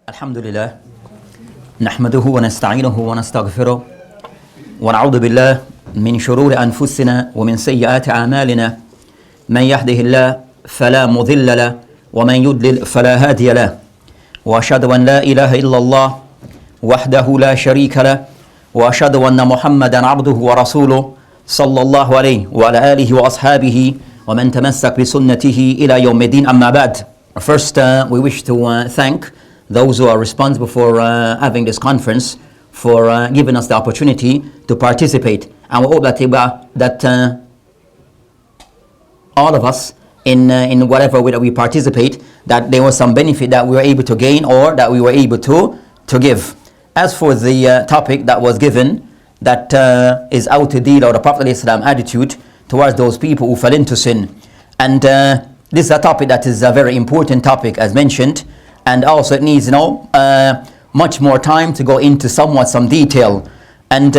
الحمد لله نحمده ونستعينه ونستغفره ونعوذ بالله من شرور أنفسنا ومن سيئات أعمالنا من يهده الله فلا مضل له ومن يضلل فلا هادي له وأشهد أن لا إله إلا الله وحده لا شريك له وأشهد أن محمدا عبده ورسوله صلى الله عليه وعلى آله وأصحابه ومن تمسك بسنته إلى يوم الدين أما بعد. First, we wish to thank those who are responsible for having this conference, for giving us the opportunity to participate. And we hope that all of us, in whatever way that we participate, that there was some benefit that we were able to gain or that we were able to give. As for the topic that was given, that is how to deal, or the Prophet ﷺ attitude towards those people who fell into sin. And this is a topic that is a very important topic, as mentioned, and also it needs much more time to go into some detail. And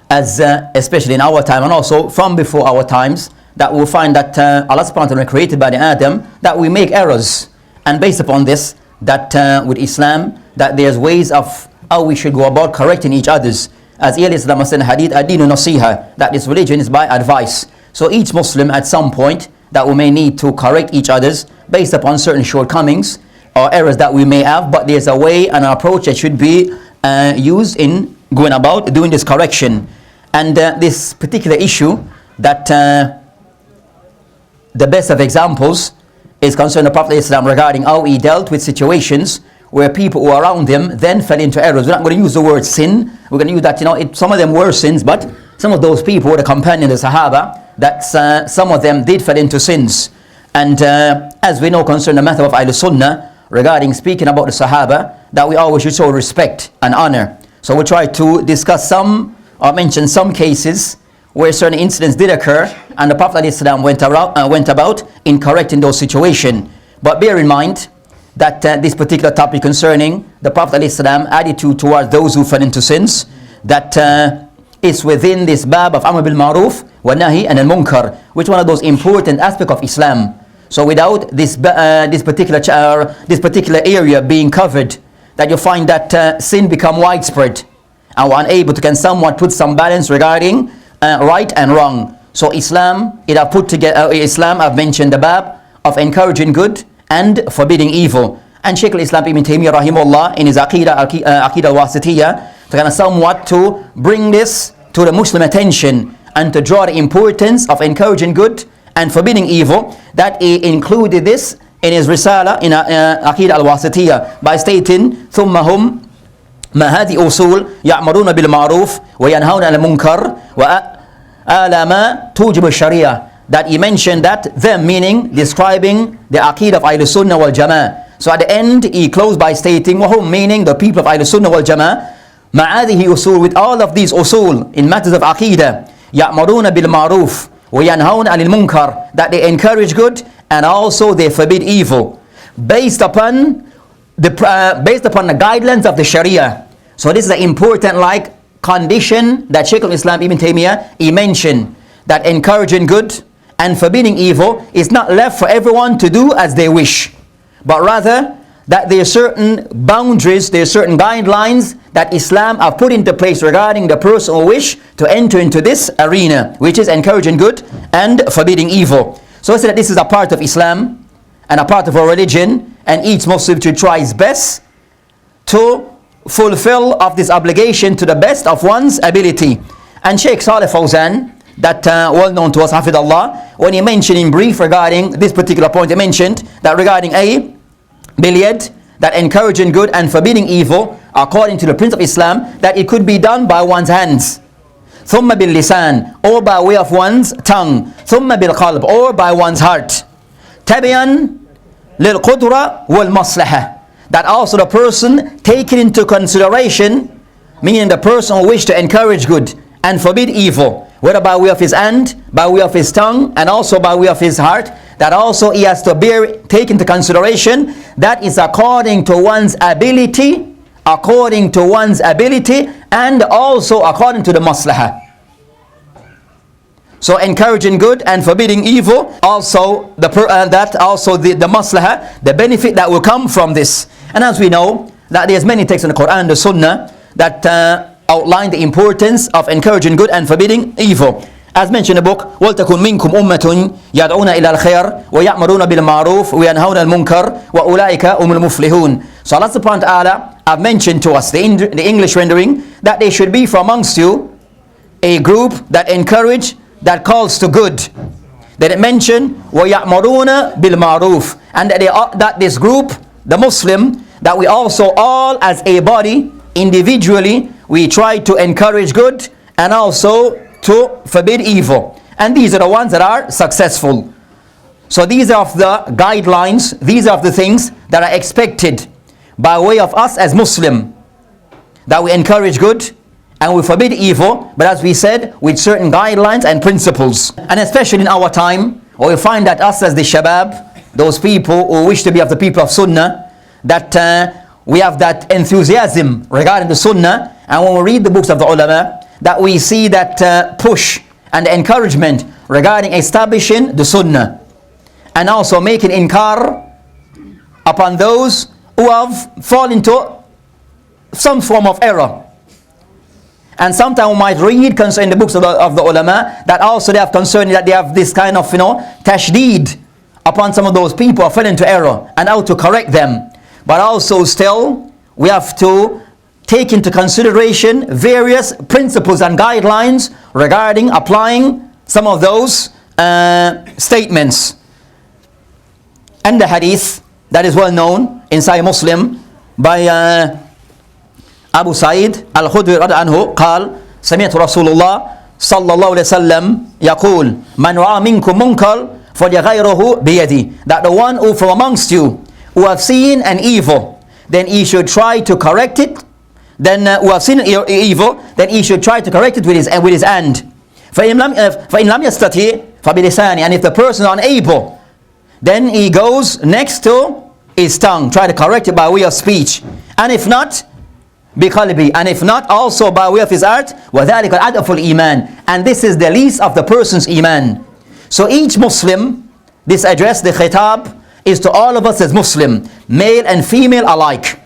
as especially in our time, and also from before our times, that we'll find that Allah subhanahu wa ta'ala created by the Adam, that we make errors. And based upon this, that with Islam, that there's ways of how we should go about correcting each other's. As Islam said in Hadeeth, ad-dinu nasiha, that this religion is by advice. So each Muslim at some point that we may need to correct each other's based upon certain shortcomings or errors that we may have, but there's a way and an approach that should be used in going about doing this correction. And this particular issue, that the best of examples is concerning the Prophet ﷺ regarding how he dealt with situations where people who are around him then fell into errors. We're not going to use the word sin. We're going to use that, some of them were sins, but some of those people were the companions, the Sahaba, that some of them did fall into sins. And as we know concerning the method of Al-Sunnah, regarding speaking about the Sahaba, that we always should show respect and honor. So we'll try to discuss some, or mention some cases where certain incidents did occur, and the Prophet ﷺ went about in correcting those situations. But bear in mind that this particular topic concerning the Prophet ﷺ attitude towards those who fell into sins, that is within this bab of Amr bil Ma'ruf wa Nahi and al-Munkar, which is one of those important aspects of Islam. So without this particular area being covered, that you find that sin become widespread, and we're unable to can somewhat put some balance regarding right and wrong. So Islam, Islam, I've mentioned the bab of encouraging good and forbidding evil. And Shaykh Al-Islam Ibn Taymiyah rahimahullah in his Aqidah al-Wasitiyah, to kind of somewhat to bring this to the Muslim attention and to draw the importance of encouraging good and forbidding evil, that he included this in his Risala in Aqidah al-Wasitiyah by stating ثم هم ما هذه أصول يأمرون بالمعروف وينهون عن المنكر وآل ما توجب الشريعة, that he mentioned that them, meaning describing the Aqidah of Ahl-Sunnah wal-Jama'ah. So at the end he closed by stating وهم, meaning the people of Ahl-Sunnah wal-Jama'ah, مع هذه أصول, with all of these usul in matters of Aqidah, يأمرون بالمعروف وينهون عن المنكر, that they encourage good and also they forbid evil based upon the guidelines of the Sharia. So this is an important condition that Shaykh al-Islam Ibn Taymiyah he mentioned, that encouraging good and forbidding evil is not left for everyone to do as they wish, but rather that there are certain boundaries, there are certain guidelines that Islam have put into place regarding the person who wish to enter into this arena, which is encouraging good and forbidding evil. So I say that this is a part of Islam and a part of our religion, and each Muslim should try his best to fulfill of this obligation to the best of one's ability. And Shaykh Salih Fawzan, that well known to us, Hafidullah, when he mentioned in brief regarding this particular point, he mentioned that regarding biliyad, that encouraging good and forbidding evil, according to the principle of Islam, that it could be done by one's hands, ثم باللسان, or by way of one's tongue, ثم بالقلب, or by one's heart, تبيا للقدرة والمصلحة, that also the person taking into consideration, meaning the person who wishes to encourage good and forbid evil, whether by way of his hand, by way of his tongue, and also by way of his heart, that also he has to take into consideration that is according to one's ability, and also according to the maslahah. So encouraging good and forbidding evil, also the maslahah, the benefit that will come from this. And as we know, that there's many texts in the Quran, the Sunnah, that outline the importance of encouraging good and forbidding evil. As mentioned in the book, وَلْتَكُنْ مِنْكُمْ أُمَّةٌ يَدْعُونَ إِلَى الْخَيْرِ وَيَأْمُرُونَ بِالْمَعْرُوفِ وَيَنْهَوْنَ الْمُنْكَرِ وَأُولَٰئِكَ هُمُ الْمُفْلِحُونَ. So Allah subhanahu wa ta'ala have mentioned to us, the English rendering, that there should be from amongst you a group that encourage, that calls to good. Then it mentioned وَيَأْمُرُونَ بِالْمَعْرُوفِ, and that this group, the Muslim, that we also all as a body, individually, we try to encourage good and also to forbid evil. And these are the ones that are successful. So these are the guidelines, these are the things that are expected by way of us as Muslim, that we encourage good and we forbid evil, but as we said, with certain guidelines and principles. And especially in our time, where we find that us as the Shabab, those people who wish to be of the people of Sunnah, that we have that enthusiasm regarding the Sunnah, and when we read the books of the ulama, that we see that push and encouragement regarding establishing the Sunnah, and also making inkar upon those who have fallen into some form of error. And sometimes we might read concerning the books of the ulama that also they have concern that they have this kind of tashdeed upon some of those people who fell into error and how to correct them. But also still we have to take into consideration various principles and guidelines regarding applying some of those statements. And the hadith that is well known in Sahih Muslim by Abu Sa'id Al-Khudri رضي عنه قال سمعت رسول الله صلى الله عليه وسلم يقول من رأى منكم منكر فليغيره بيده, that the one who from amongst you who have seen an evil, then he should try to correct it. Then who have seen an evil, then he should try to correct it with his hand. فإن لم يستطيع فبلسانه, and if the person is unable, then he goes next to his tongue, try to correct it by way of speech. And if not, بقلبه, and if not, also by way of his heart. وذلك الأضعف الإيمان, and this is the least of the person's iman. So each Muslim, this address, the khitab, is to all of us as Muslim, male and female alike.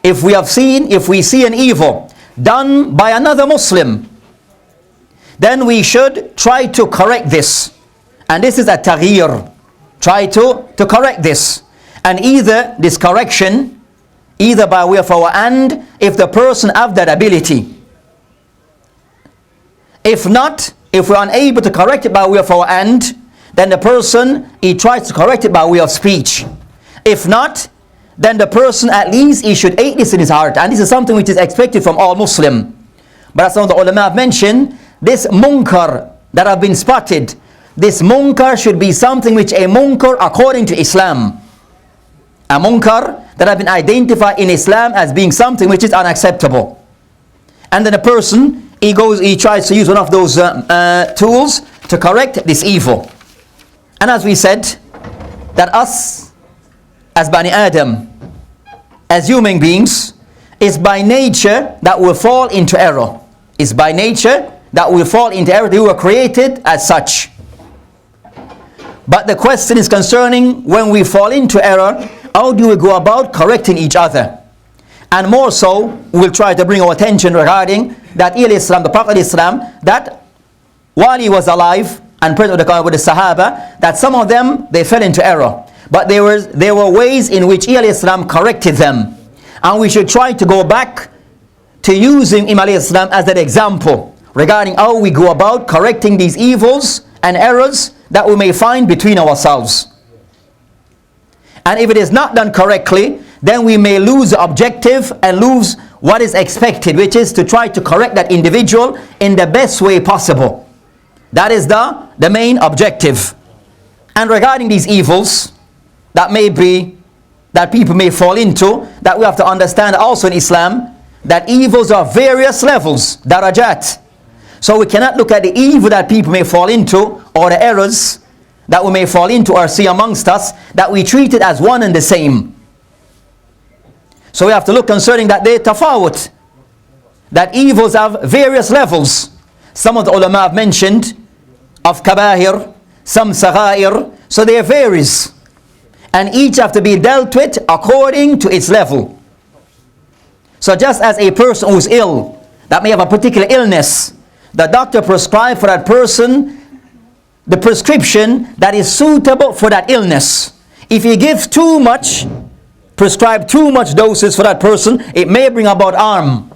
If we see an evil done by another Muslim, then we should try to correct this. And this is a taghyir. Try to correct this. And either this correction, either by way of our hand, if the person have that ability. If not, if we are unable to correct it by way of our hand, then the person, he tries to correct it by way of speech. If not, then the person at least he should hate this in his heart. And this is something which is expected from all Muslim. But as some of the ulama have mentioned, this munkar that have been spotted, this munkar should be something which a munkar according to Islam. A munkar that have been identified in Islam as being something which is unacceptable. And then a person, he tries to use one of those tools to correct this evil. And as we said, that us as Bani Adam, as human beings, is by nature that will fall into error. Is by nature that will fall into error. They were created as such. But the question is concerning when we fall into error, how do we go about correcting each other? And more so, we'll try to bring our attention regarding that Islam, the Prophet Islam, that while he was alive and present with the Sahaba, that some of them, they fell into error. But there were ways in which Islam corrected them. And we should try to go back to using Islam as an example regarding how we go about correcting these evils and errors that we may find between ourselves. And if it is not done correctly, then we may lose the objective and lose what is expected, which is to try to correct that individual in the best way possible. That is the main objective. And regarding these evils that people may fall into, that we have to understand also in Islam, that evils are various levels, darajat. So we cannot look at the evil that people may fall into, or the errors that we may fall into or see amongst us, that we treat it as one and the same. So we have to look concerning that they tafawut, that evils have various levels. Some of the ulama have mentioned of kabahir, some saghair, so there varies. and each have to be dealt with according to its level. So just as a person who's ill, that may have a particular illness, the doctor prescribes for that person the prescription that is suitable for that illness. If he gives too much, prescribe too much doses for that person, it may bring about harm.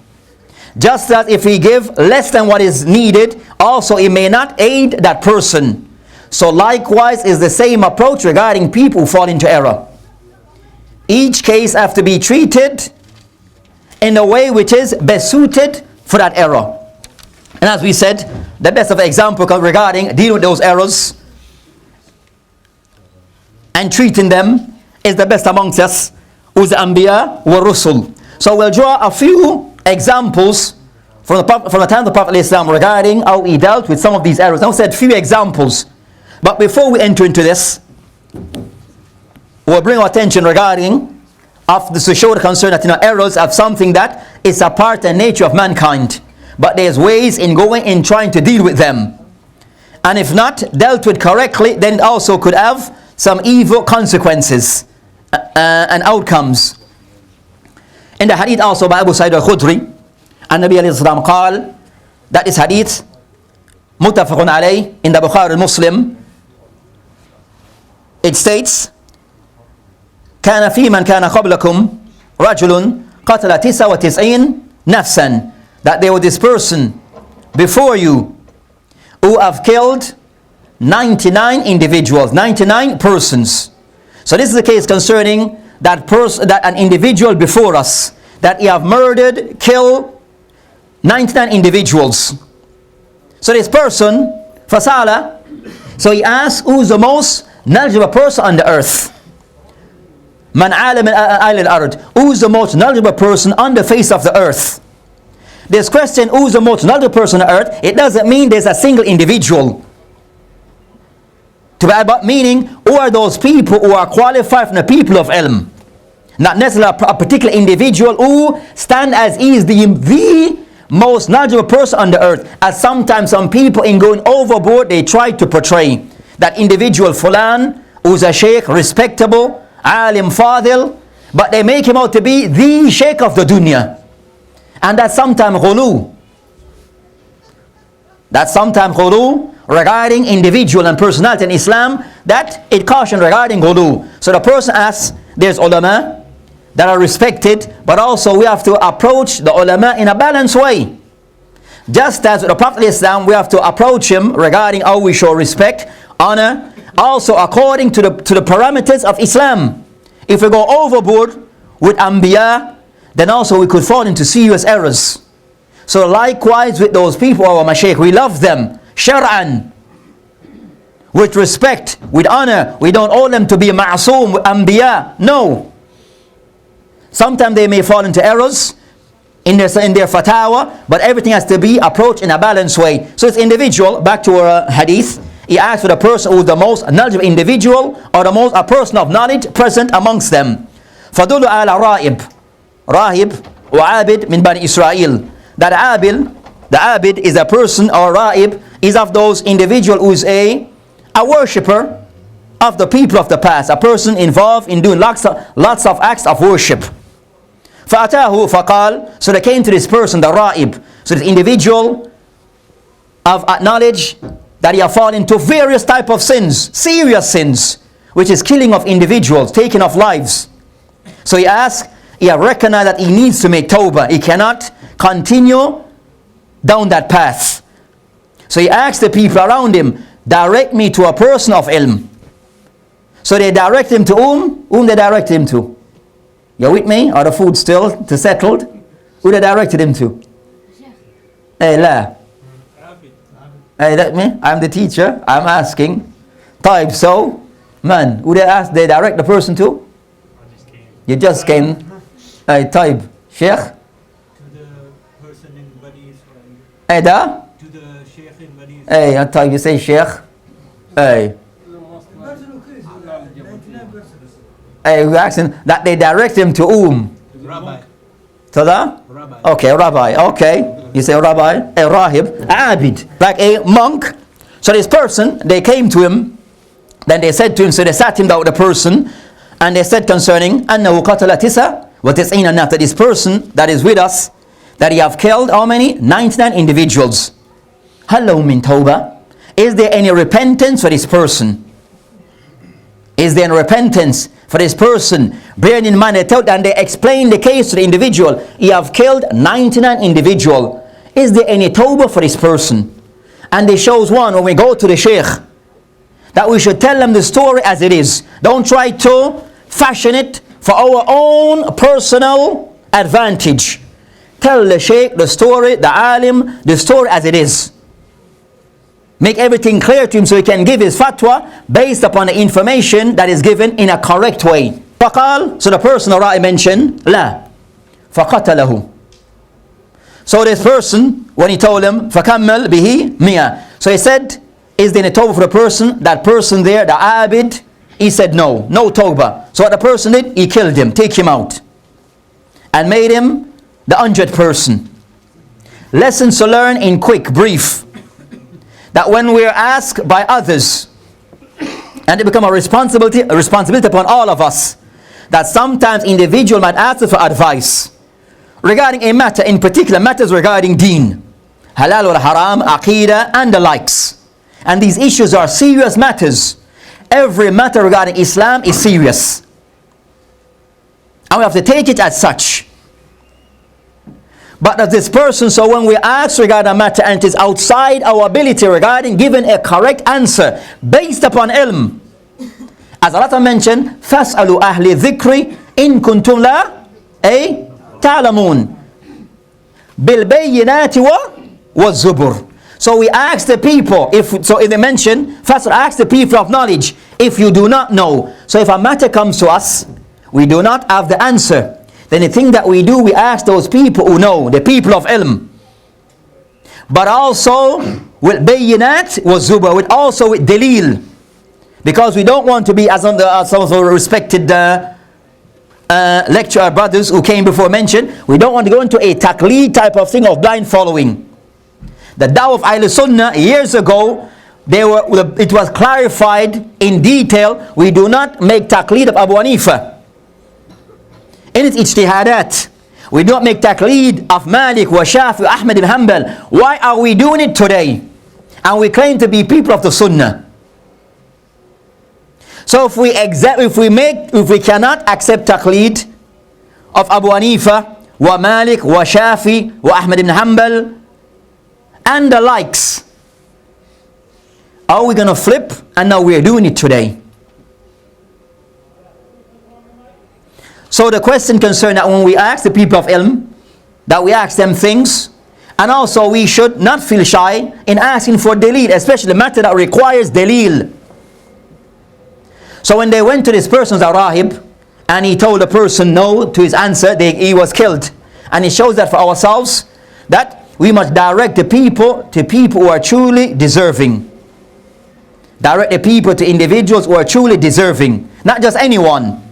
Just as if we give less than what is needed, also it may not aid that person. So likewise is the same approach regarding people who fall into error. Each case have to be treated in a way which is best suited for that error. And as we said, the best of example regarding dealing with those errors and treating them is the best amongst us, who's the Anbiya wa Rusul. So we'll draw a few examples from the time of the Prophet ﷺ regarding how he dealt with some of these errors. Now, I said few examples, but before we enter into this, we'll bring our attention regarding to show the concern that errors have something that is a part and nature of mankind, but there's ways in going in trying to deal with them, and if not dealt with correctly, then it also could have some evil consequences and outcomes. In the hadith also by Abu Sa'id al-Khudri, An-Nabi alayhi salam qal, that is hadith muttafaqun alayh in the Bukhari Muslim. It states, كان في من كان قبلكم رجل قتل 99 نفسا, that there was this person before you who have killed 99 individuals, 99 persons. So this is the case concerning that an individual before us, that he have murdered, killed 99 individuals. So this person, Fasala, so he asked, who's the most knowledgeable person on the earth? Man alim al-ard, who's the most knowledgeable person on the face of the earth? This question, who's the most knowledgeable person on the earth, it doesn't mean there's a single individual. But meaning, who are those people who are qualified from the people of ilm? Not necessarily a particular individual who stand as he is the most knowledgeable person on the earth. As sometimes some people in going overboard, they try to portray that individual fulan, who's a sheikh, respectable, alim, fadil, but they make him out to be the sheikh of the dunya. And that's sometimes ghulu. That's sometimes ghulu regarding individual and personality in Islam, that it cautions regarding ghulu. So the person asks, there's ulama that are respected, but also we have to approach the ulama in a balanced way. Just as with the Prophet ﷺ, we have to approach him regarding how we show respect, honor, also according to the parameters of Islam. If we go overboard with Anbiya, then also we could fall into serious errors. So likewise with those people, our Mashaykh, we love them, shar'an, with respect, with honor. We don't owe them to be ma'soom with Anbiya, no. Sometimes they may fall into errors in their fatwa, but everything has to be approached in a balanced way. So it's individual. Back to our hadith, he asked for the person who is the most knowledgeable individual, or a person of knowledge present amongst them. فَدُلُّ عَلَى Rahib wa Abid min Bani Israel. That the Abid is a person, or Rahib is of those individual who is a worshipper of the people of the past, a person involved in doing lots of acts of worship. فَأَتَاهُ فَقَالْ, so they came to this person, the Rahib, so this individual of knowledge that he have fallen into various type of sins, serious sins, which is killing of individuals, taking of lives. So he asked, he have recognized that he needs to make tawbah. He cannot continue down that path. So he asked the people around him, direct me to a person of ilm. So they direct him to whom they direct him to? You with me? Are the food still settled? Who they directed him to? Hey, la. Hey, let me. I'm the teacher. I'm asking. Taib, so, man, who they direct the person to? You just came. Hey, Taib, Shaykh? To the person in Bani Israel. Hey, da? To the Shaykh in Bani Israel. Hey, Taib, you say Shaykh? Hey. Hey, we're asking that they direct him to whom? Rabbi. To the? Rabbi. Okay, Rabbi. Okay. You say Rabbi, a Rahib, Abid, like a monk. So this person, they came to him, then they said to him, so they sat him down with the person, And they said concerning أنه قتل 99 نفسا, that this person that is with us, that he have killed how many? 99 individuals. هل له من توبة? Is there any repentance for this person? Is there any repentance for this person? Bearing in mind, they explain the case to the individual. He have killed 99 individual. Is there any tawbah for this person? And they shows one when we go to the Shaykh, that we should tell them the story as it is. Don't try to fashion it for our own personal advantage. Tell the Shaykh the story, the alim, the story as it is. Make everything clear to him so he can give his fatwa based upon the information that is given in a correct way. فقال, so the person already mentioned, لا فقتله. So this person, when he told him, فكمل به مئة. So he said, is there a tawbah for the person? That person there, the abid, he said no, no tawbah. So what the person did, he killed him, take him out, and made him the 100th person. Lessons to learn in quick, brief. That when we are asked by others, and it become a responsibility upon all of us, that sometimes individual might ask us for advice regarding a matter, in particular matters regarding deen, halal or haram, aqidah, and the likes. And these issues are serious matters. Every matter regarding Islam is serious, and we have to take it as such. But as this person, so when we ask regarding a matter and it is outside our ability regarding giving a correct answer based upon ilm, as Allah mentioned, فَاسْأَلُوا أَهْلِ الذِّكْرِ إِن كُنْتُمْ لَا تَعْلَمُونَ بِالْبَيِّنَاتِ وَالزُّبُرِ. So we ask the people, if they mention, first ask the people of knowledge, if you do not know. So if a matter comes to us, we do not have the answer, then the thing that we do, we ask those people who know, the people of ilm. But also with bayinat was zuba, with also with dalil, because we don't want to be, as some of our respected lecturer brothers who came before mentioned, we don't want to go into a taqleed type of thing of blind following. The da'wah of Ahl Sunnah years ago, it was clarified in detail. We do not make taqleed of Abu Hanifa in its ijtihadat. We don't make taqleed of Malik wa Shafi wa Ahmad ibn Hanbal. Why are we doing it today? And we claim to be people of the Sunnah. So if we cannot accept taqleed of Abu Hanifa wa Malik wa Shafi wa Ahmad ibn Hanbal and the likes, are we going to flip? And now we are doing it today. So the question concerned that when we ask the people of ilm, that we ask them things, and also we should not feel shy in asking for dalil, especially a matter that requires dalil. So when they went to this person's rahib, and he told the person no to his answer, he was killed. And it shows that for ourselves, that we must direct the people to people who are truly deserving. Direct the people to individuals who are truly deserving, not just anyone.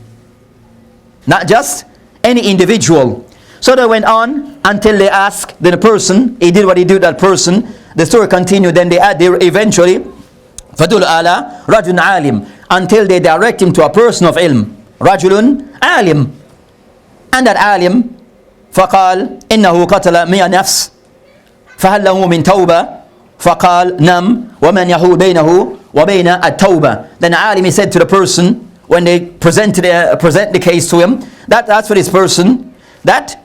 Not just any individual. So they went on until they asked the person, he did what he did to that person. The story continued, then they eventually فَدُلْ عَلَى رَجُلٌ عَالِمٍ, until they direct him to a person of ilm. رَجُلٌ عَالِمٍ. And that alim, فَقَالْ إِنَّهُ قَتَلَ مِئَ نَفْسٍ فَهَلْ لَهُ مِنْ تَوْبَةٍ فَقَالْ نَمْ وَمَنْ يَحُولُ بَيْنَهُ وَبَيْنَ التَّوْبَةِ. Then the alim, he said to the person, when they present the case to him, that's for this person, that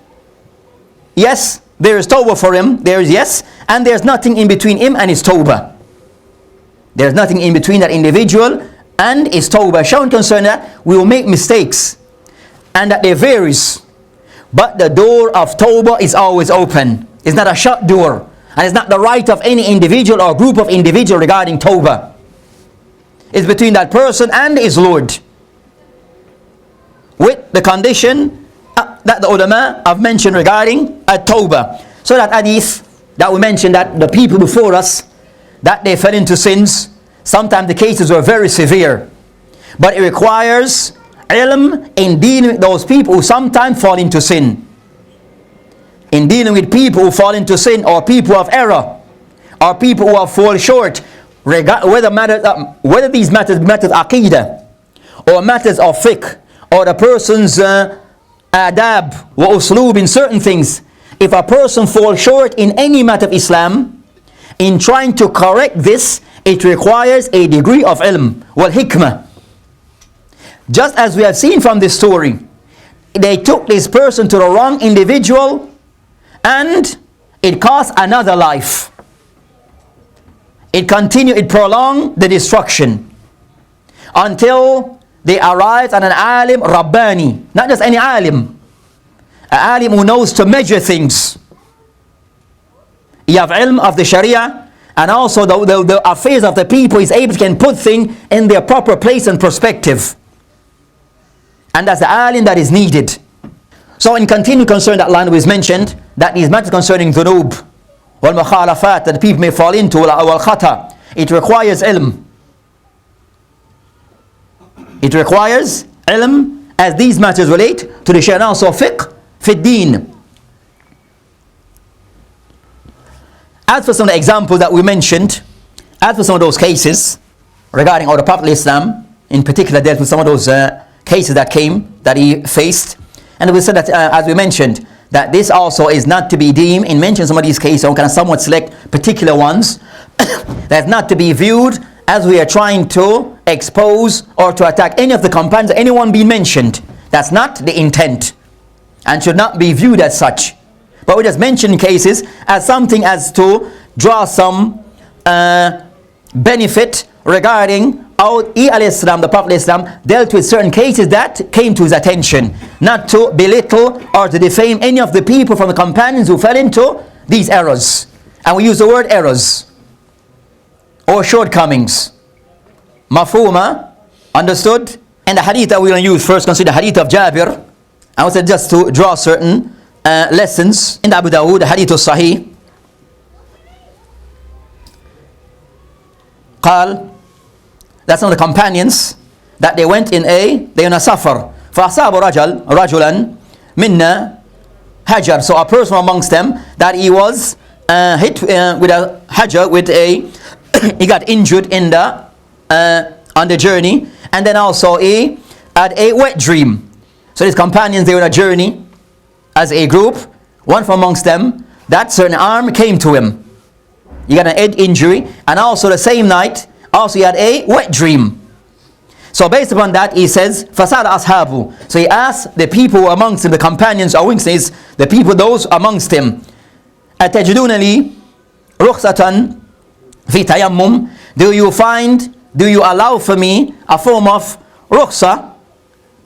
yes, there is tawbah for him, there is yes, and there's nothing in between him and his tawbah. There's nothing in between that individual and his tawbah. Showing concern that we will make mistakes and that there varies, but the door of tawbah is always open. It's not a shut door, and it's not the right of any individual or group of individuals regarding tawbah. It's between that person and his Lord, with the condition that the ulama have mentioned regarding at-tawbah. So that hadith that we mentioned, that the people before us, that they fell into sins, sometimes the cases were very severe, but it requires ilm in dealing with those people who sometimes fall into sin. In dealing with people who fall into sin, or people of error, or people who have fall short, whether these matters aqidah, or matters of fiqh, or the person's adab wa uslub in certain things, if a person falls short in any matter of Islam, in trying to correct this, it requires a degree of ilm, wal hikmah. Just as we have seen from this story, they took this person to the wrong individual and it cost another life. It continued, it prolonged the destruction until they arrived at an alim Rabbani. Not just any alim, an alim who knows to measure things. You have ilm of the Sharia, and also the affairs of the people. Is able to put things in their proper place and perspective. And that's the alim that is needed. So in continuing concern that line was mentioned, that these matters concerning dhunub, wal mukhalafat, that the people may fall into, wal khata, it requires ilm. It requires ilm as these matters relate to the Sharia, also fiqh fi deen. As for some of the examples that we mentioned, as for some of those cases regarding the Prophet Islam, in particular dealt with some of those cases that he faced. And we said that, as we mentioned, that this also is not to be deemed, in mentioning some of these cases, we can somewhat select particular ones, that's not to be viewed as we are trying to expose or to attack any of the companions, anyone being mentioned. That's not the intent, and should not be viewed as such. But we just mention cases as something as to draw some benefit regarding how he al-Islam, the Prophet Islam, dealt with certain cases that came to his attention, not to belittle or to defame any of the people from the companions who fell into these errors. And we use the word errors or shortcomings. Mafhuma, understood? And the hadith that we're going to use first, consider the hadith of Jabir. I would say just to draw certain lessons in the Abu Dawood, the hadith of Sahih. قال, that's one of the companions, that they went in a safar. فَأَصَابُ رَجُلًا مِنَّا hajar. So a person amongst them, that he was hit with a hajar, with a he got injured in the on the journey, and then also he had a wet dream. So his companions, they were on a journey as a group. One from amongst them, that certain arm came to him. He got an head injury, and also the same night, also he had a wet dream. So based upon that, he says, فَسَأَلَ أَصْحَابُ. So he asked the people amongst him, the companions, or says the people, those amongst him, أَتَجِدُونَ لِي رُخْصَةً فِي تَيَمُّمْ. Do you allow for me a form of rukhsa,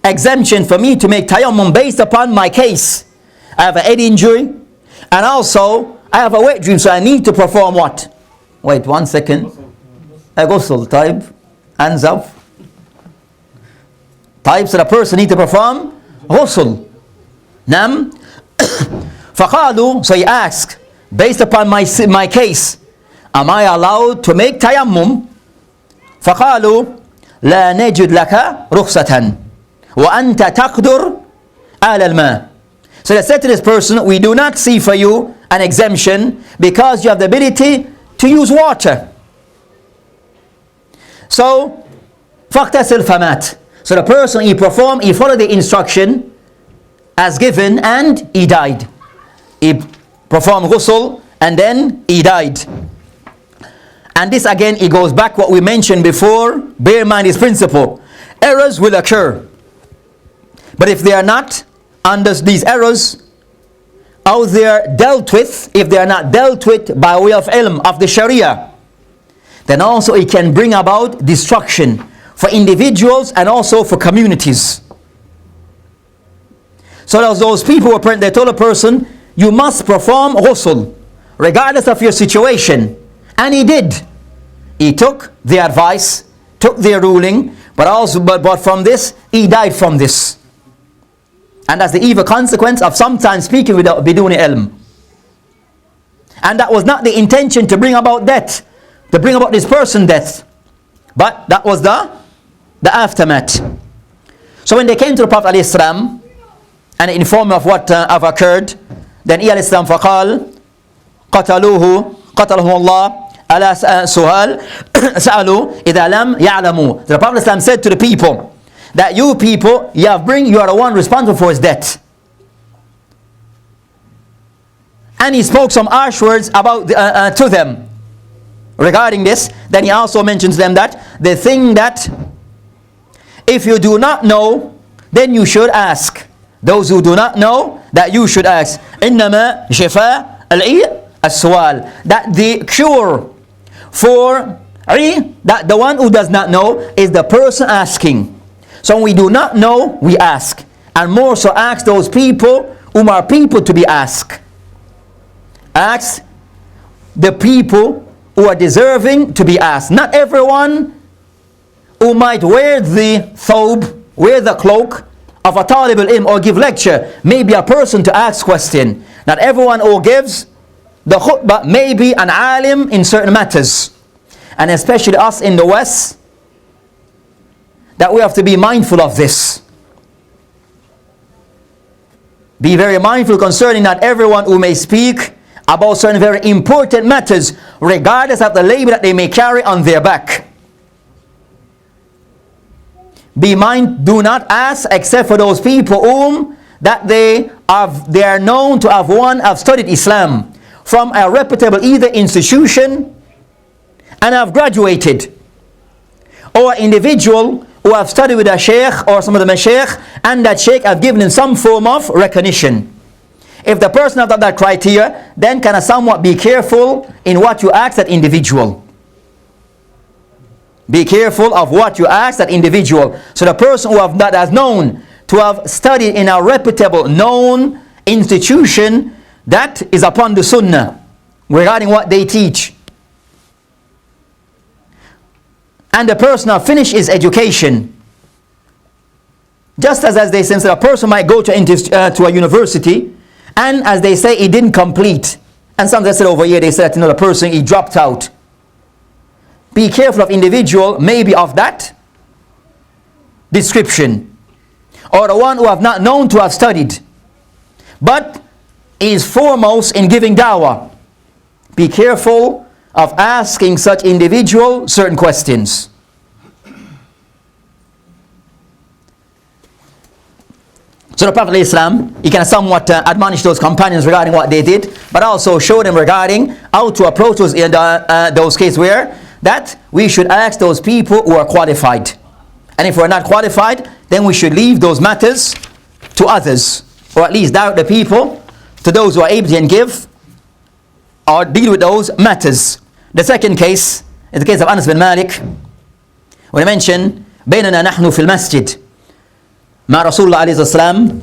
exemption for me to make tayammum based upon my case? I have a head injury, and also I have a wet dream, so I need to perform what? Wait 1 second. A ghusl type, hands up. Type, so the person need to perform ghusl. Nam. فقالوا, so he asked, based upon my case, am I allowed to make tayammum? فقالوا لا نجد لك رخصة وأنت تقدر على الماء. So they said to this person, we do not see for you an exemption because you have the ability to use water. So فاغتسل فمات. So the person, he followed the instruction as given, and he died. He performed ghusl and then he died. And this again, it goes back what we mentioned before. Bear in mind this principle. Errors will occur. But if they are not under these errors, how they are dealt with, if they are not dealt with by way of ilm, of the Sharia, then also it can bring about destruction for individuals and also for communities. So those people were present, they told a person, you must perform ghusl, regardless of your situation. And he did. He took the advice, took their ruling, but from this, he died from this. And that's the evil consequence of sometimes speaking without biduni ilm. And that was not the intention to bring about death, to bring about this person death. But that was the aftermath. So when they came to the Prophet ﷺ and informed him of what have occurred, then he ﷺ فقال قتلهم الله على سؤال سألوا إذا لم يعلموا. The Prophet ﷺ said to the people that you people, you are the one responsible for his death. And he spoke some harsh words about to them regarding this. Then he also mentions them that the thing that if you do not know, then you should ask. Those who do not know, that you should ask. إنما شفاء السؤال, that the cure for that the one who does not know is the person asking. So when we do not know, we ask, and more so ask those people whom are people to be asked. Ask the people who are deserving to be asked. Not everyone who might wear the thawb, wear the cloak of a talib al-ilm or give lecture may be a person to ask question. Not everyone who gives the khutbah may be an alim in certain matters. And especially us in the West, that we have to be mindful of this. Be very mindful concerning not everyone who may speak about certain very important matters, regardless of the label that they may carry on their back. Do not ask except for those people whom that they are known to have studied Islam from a reputable either institution and have graduated, or individual who have studied with a Shaykh or some of the Mashaykh, and that Shaykh have given in some form of recognition. If the person has that criteria, then can somewhat be careful in what you ask that individual. Be careful of what you ask that individual. So the person who that has known to have studied in a reputable, known institution that is upon the Sunnah regarding what they teach, and the person have finished his education, just as they say, a person might go to a university, and as they say, he didn't complete. And sometimes they said over here, they said, the person, he dropped out. Be careful of individual, maybe of that description, or the one who have not known to have studied, but is foremost in giving dawah. Be careful of asking such individual certain questions. So the Prophet ﷺ, he can somewhat admonish those companions regarding what they did, but also show them regarding how to approach those cases where that we should ask those people who are qualified. And if we're not qualified, then we should leave those matters to others, or at least direct the people to those who are able to give or deal with those matters. The second case is the case of Anas bin Malik, when he mentioned بيننا نحن في المسجد مع رسول الله عليه السلام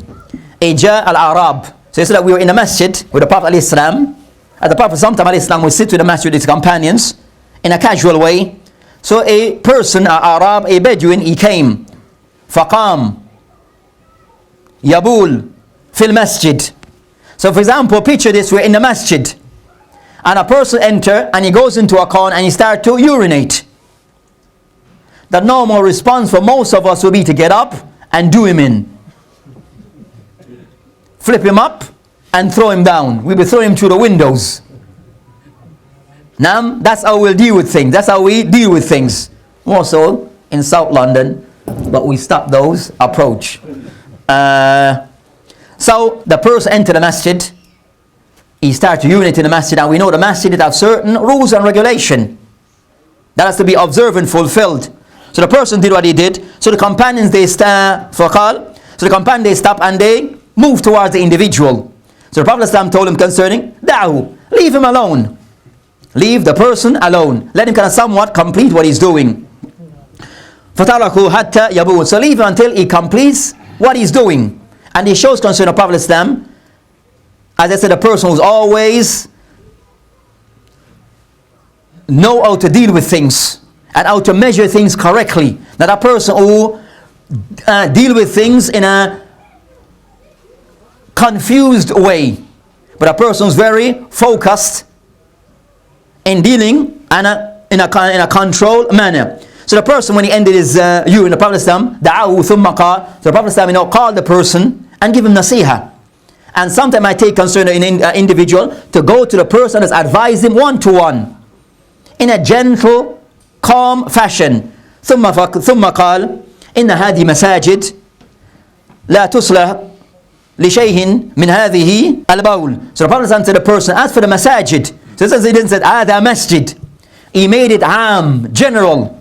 إجاء الأعراب. So he said that we were in the masjid with the Prophet عليه السلام, and the Prophet sometime عليه السلام would sit with the masjid with his companions in a casual way. So a person, an Arab, a Bedouin, he came. فقام يبول في المسجد. So for example, picture this, we're in the masjid, and a person enter and he goes into a corner and he start to urinate. The normal response for most of us will be to get up and do him in. Flip him up and throw him down. We'll be throwing him through the windows. Now, that's how we'll deal with things. That's how we deal with things. More so in South London, but we stop those approach. So the person entered the masjid, he started to urinate in the masjid, and we know the masjid have certain rules and regulation that has to be observed and fulfilled. So the person did what he did. So the companions, they stopped and they moved towards the individual. So the Prophet ﷺ told him concerning, Da'u, leave him alone. Leave the person alone. Let him kind of somewhat complete what he's doing. فَتَرَكُوا حَتَّى يَبُونَ. So leave him until he completes what he's doing. And he shows concerning the Prophet ﷺ, as I said, a person who's always know how to deal with things and how to measure things correctly. Not a person who deal with things in a confused way, but a person who's very focused in dealing in a controlled manner. So the person, when he ended his urine, the Prophet ﷺ, دعاه ثم قال, so the Prophet ﷺ, called the person and give him nasiha. And sometimes I take concern in an individual to go to the person that's advise him one-to-one in a gentle, calm fashion. ثم قال, إن هذه مساجد لا تصلح لشيء من هذه البول. So the Prophet said to the person, as for the masajid, so he didn't say هذا masjid, he made it عام, general.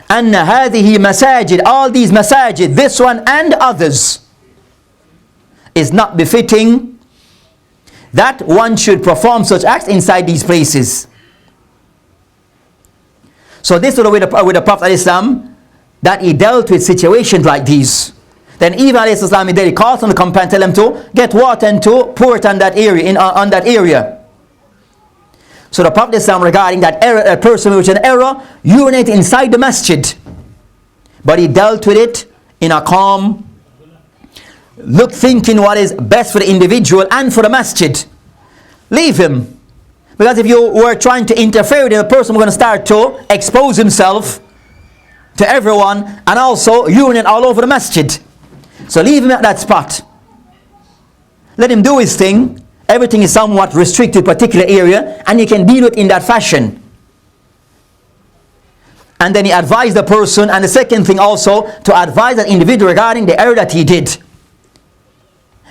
أن هذه مساجد, all these masajid, this one and others, is not befitting that one should perform such acts inside these places. So this was with the Prophet ﷺ, that he dealt with situations like these. Then even ﷺ, he called on the companion, tell him to get water and to pour it on that area, on that area. So the Prophet ﷺ, regarding that error, a person who was in error, urinate inside the masjid. But he dealt with it in a calm, thinking what is best for the individual and for the masjid. Leave him. Because if you were trying to interfere with him, the person was going to start to expose himself to everyone and also urinate all over the masjid. So leave him at that spot. Let him do his thing. Everything is somewhat restricted to a particular area, and you can deal with it in that fashion. And then he advised the person, and the second thing also, to advise that individual regarding the error that he did.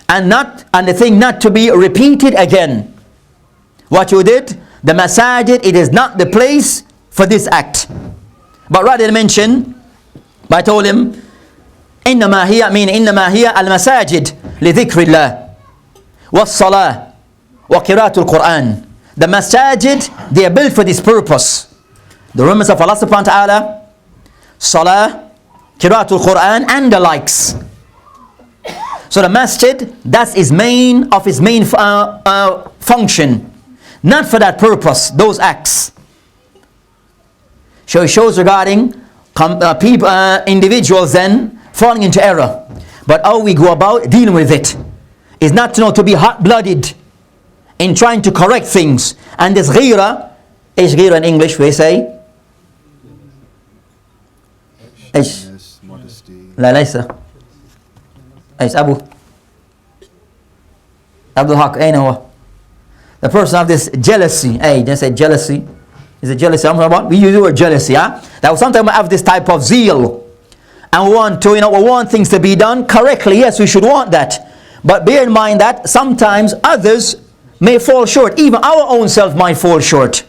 And the thing not to be repeated again. What you did, the masajid, it is not the place for this act. But rather than mention, I told him, إنما هي المساجد لذكر الله والصلاة وقراءة القرآن. The masajid, they are built for this purpose. The remembrance of Allah subhanahu wa ta'ala, salah, qira'atul Quran, and the likes. So the masjid, that's his main function. Not for that purpose, those acts. So it shows regarding individuals then falling into error. But how we go about dealing with it is not to be hot-blooded in trying to correct things. And this ghira, is ghira in English we say? Harshness, modesty. لا ليس. ايش أبو؟ عبد الحق أين هو؟ The person have this jealousy. Hey, they say jealousy. Is it jealousy I'm talking about? We use the word jealousy, huh? That sometimes we have this type of zeal. And we want to, we want things to be done correctly. Yes, we should want that. But bear in mind that sometimes others may fall short. Even our own self might fall short.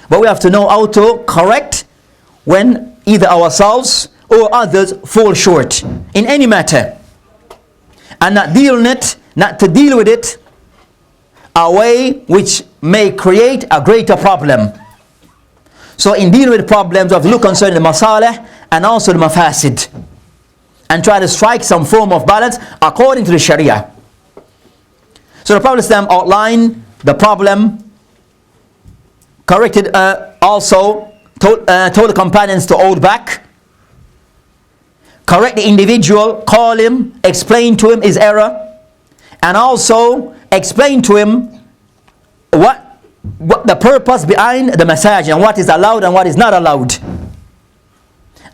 But we have to know how to correct when either ourselves or others fall short in any matter. And not to deal with it a way which may create a greater problem. So in dealing with problems, we have to look concerning the masalih and also the mafasid, and try to strike some form of balance according to the Sharia. So the Prophet ﷺ outlined the problem, corrected, also told the companions to hold back, correct the individual, call him, explain to him his error, and also explain to him what the purpose behind the masajid and what is allowed and what is not allowed.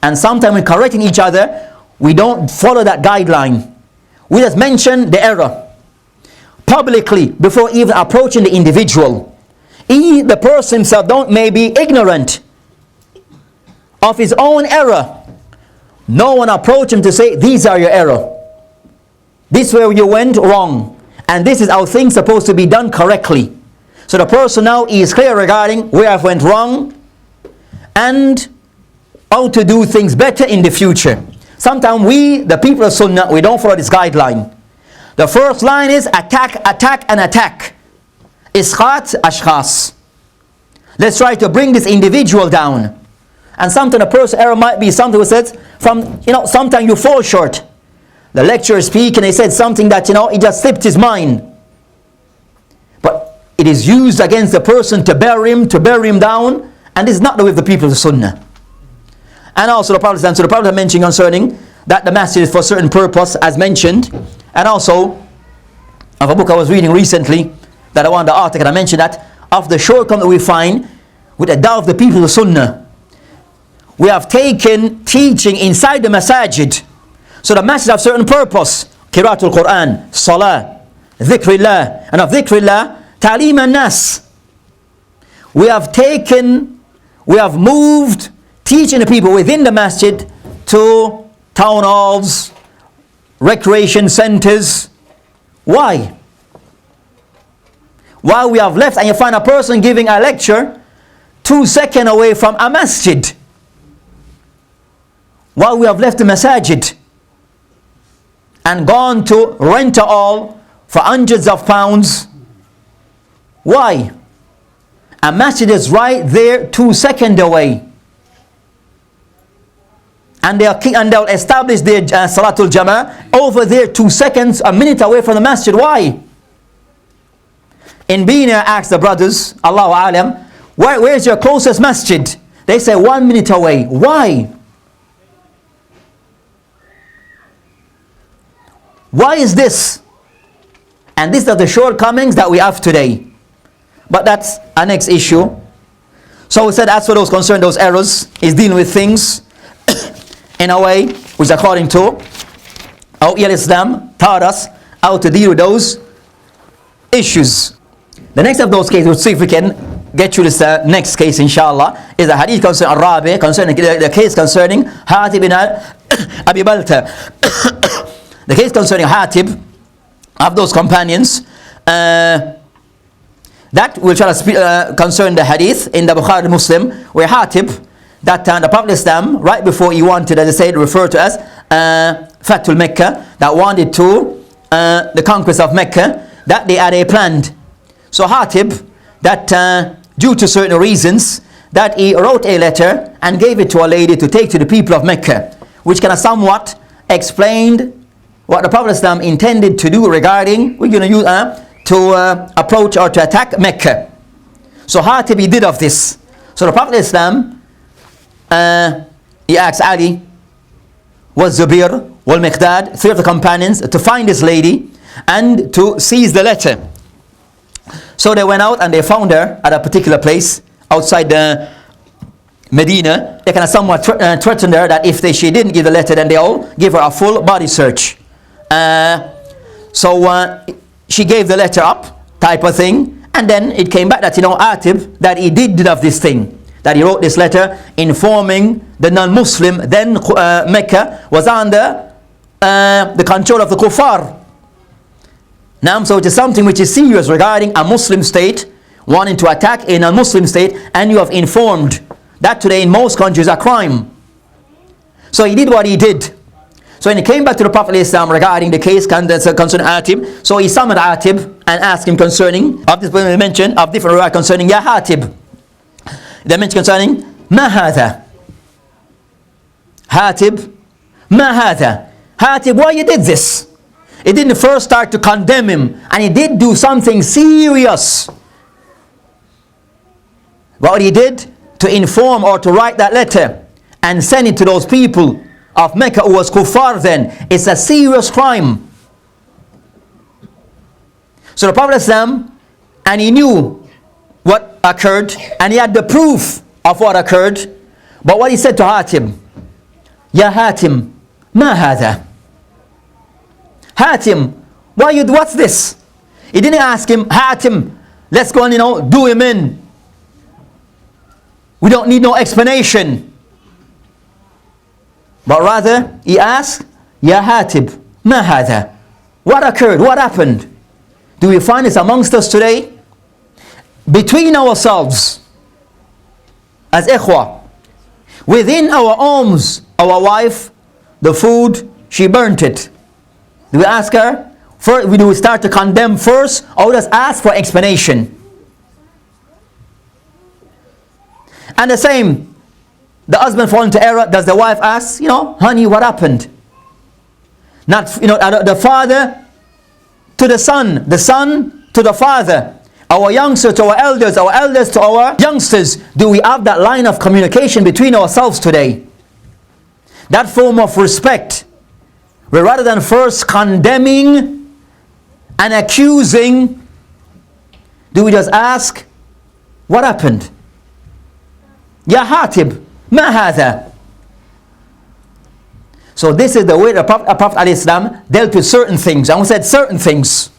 And sometimes when correcting each other, we don't follow that guideline. We just mention the error publicly before even approaching the individual. The person himself may be ignorant of his own error. No one approach him to say, these are your error. This is where you went wrong. And this is how things supposed to be done correctly. So the person now is clear regarding where I went wrong and how to do things better in the future. Sometimes we, the people of Sunnah, we don't follow this guideline. The first line is attack, attack, and attack. Isqat ashkhas. Let's try to bring this individual down. And sometimes a person's error might be something who says, sometimes you fall short. The lecturer speaks and he said something that, he just slipped his mind. But it is used against the person to bury him down, and this is not the way of the people of the Sunnah. And also the Prophet mentioned concerning that the masjid is for a certain purpose, as mentioned. And also, of a book I was reading recently, that I wanted the article, I mentioned that, of the shortcoming that we find with the da'wah of the people of the Sunnah. We have taken teaching inside the masajid. So the masjid have certain purpose. Qira'atul Quran, Salah, Dhikrillah. And of Dhikrillah, Ta'lim al-Nas. We have moved teaching the people within the masjid to town halls, recreation centers. Why? While we have left, and you find a person giving a lecture 2 seconds away from a masjid, while we have left the masajid and gone to rent a hall for hundreds of pounds. Why? A masjid is right there 2 seconds away, and they'll establish their Salatul Jama'ah over there 2 seconds, a minute away from the masjid. Why? In Medina, asked the brothers, Allahu Alam, where's your closest masjid? They say 1 minute away. Why? Why is this? And these are the shortcomings that we have today. But that's our next issue. So we said, as for those concerned, those errors, is dealing with things in a way which, according to how Islam taught us how to deal with those issues. The next of those cases, we'll see if we can get through this next case, inshallah, is a hadith concerning Al-Rabi, concerning the case concerning Hadeeth bin Abi Balta. The case concerning Hadeeth, of those companions, that we'll try to speak concern the hadith in the Bukhari Muslim, where Hadeeth, that the Prophet Islam, right before he wanted, as I said, referred to as Fatul Mecca, that wanted to the conquest of Mecca, that they had a planned. So Hadeeth, that due to certain reasons, that he wrote a letter and gave it to a lady to take to the people of Mecca, which kind of somewhat explained what the Prophet Islam intended to do regarding, we're going to use to approach or to attack Mecca. So Hadeeth, he did of this. So the Prophet Islam, he asked Ali, was Zubair, wal Miqdad, 3 of the companions, to find this lady and to seize the letter. So they went out and they found her at a particular place outside the Madeenah. They kind of somewhat threatened her that if she didn't give the letter, then they'll give her a full body search. So she gave the letter up, type of thing, and then it came back that, Hadeeth, that he did of this thing, that he wrote this letter informing the non-Muslim, then Mecca was under the control of the kuffar. Now, so it is something which is serious regarding a Muslim state wanting to attack a non-Muslim state, and you have informed. That today in most countries a crime. So he did what he did. So when he came back to the Prophet Islam regarding the case concerning Hadeeth, so he summoned Hadeeth and asked him concerning, of this we mentioned, of different riwayat concerning Ya Hadeeth. They mentioned concerning Ma Hadha. Hadeeth, Ma Hadha. Hadeeth, why you did this? He didn't first start to condemn him, and he did do something serious. What he did to inform or to write that letter and send it to those people of Mecca who was kuffar then, it's a serious crime. So the Prophet ﷺ, and he knew what occurred, and he had the proof of what occurred. But what he said to Hadeeth, Ya Hadeeth, ma hadha? Hadeeth, what's this? He didn't ask him, Hadeeth, let's go and do him in. We don't need no explanation. But rather, he asked, Ya Hadeeth, ma hadha? What occurred? What happened? Do we find this amongst us today? Between ourselves, as ikhwa, within our homes, our wife, the food, she burnt it. Do we ask her? First, do we start to condemn first, or just ask for explanation? And the same, the husband fall into error, does the wife ask, honey, what happened? Not, the father to the son to the father, our youngsters to our elders to our youngsters. Do we have that line of communication between ourselves today? That form of respect, where rather than first condemning and accusing, do we just ask, what happened? Ya Hadeeth, ma hadha? So this is the way the Prophet ﷺ dealt with certain things. And we said certain things.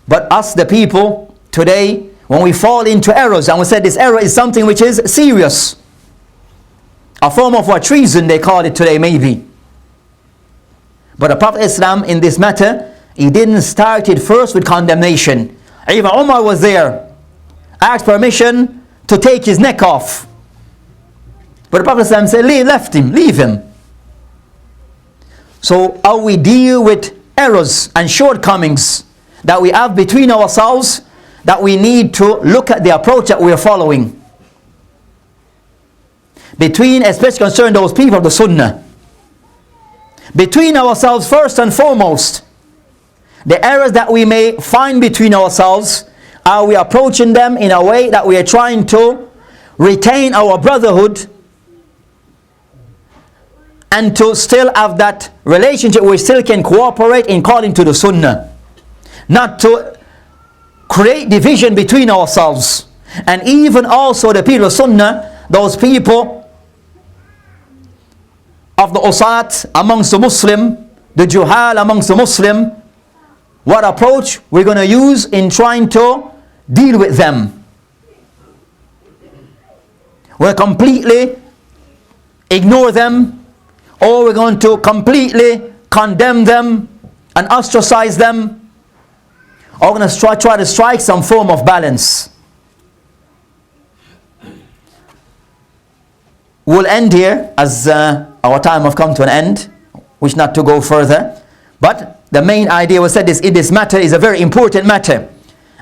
But us, the people, today, when we fall into errors, and we said this error is something which is serious, a form of what, treason they call it today maybe. But the Prophet Islam in this matter, he didn't start it first with condemnation. Even Omar was there, asked permission to take his neck off. But the Prophet Islam said, leave him. So how we deal with errors and shortcomings that we have between ourselves, that we need to look at the approach that we are following. Between, especially concerned those people of the Sunnah. Between ourselves first and foremost. The errors that we may find between ourselves, are we approaching them in a way that we are trying to retain our brotherhood and to still have that relationship where we still can cooperate in calling to the Sunnah. Not to create division between ourselves. And even also the people of Sunnah, those people of the Usat amongst the Muslim, the Juhal amongst the Muslim, what approach we're going to use in trying to deal with them. We'll completely ignore them, or we're going to completely condemn them and ostracize them, or we're going to try to strike some form of balance. We'll end here as our time have come to an end, wish not to go further. But the main idea was that this matter is a very important matter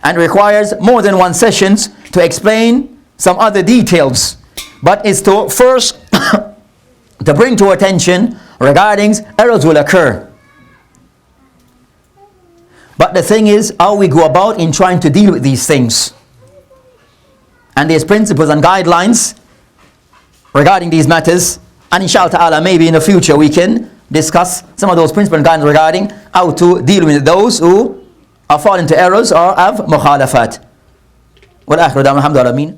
and requires more than one sessions to explain some other details. But it's to first to bring to attention regarding errors will occur. But the thing is how we go about in trying to deal with these things. And there's principles and guidelines regarding these matters. And inshallah ta'ala, maybe in the future we can discuss some of those principles and guidelines regarding how to deal with those who are falling into errors or have mukhalafat. Wal akhiru da'wana alhamdulillah.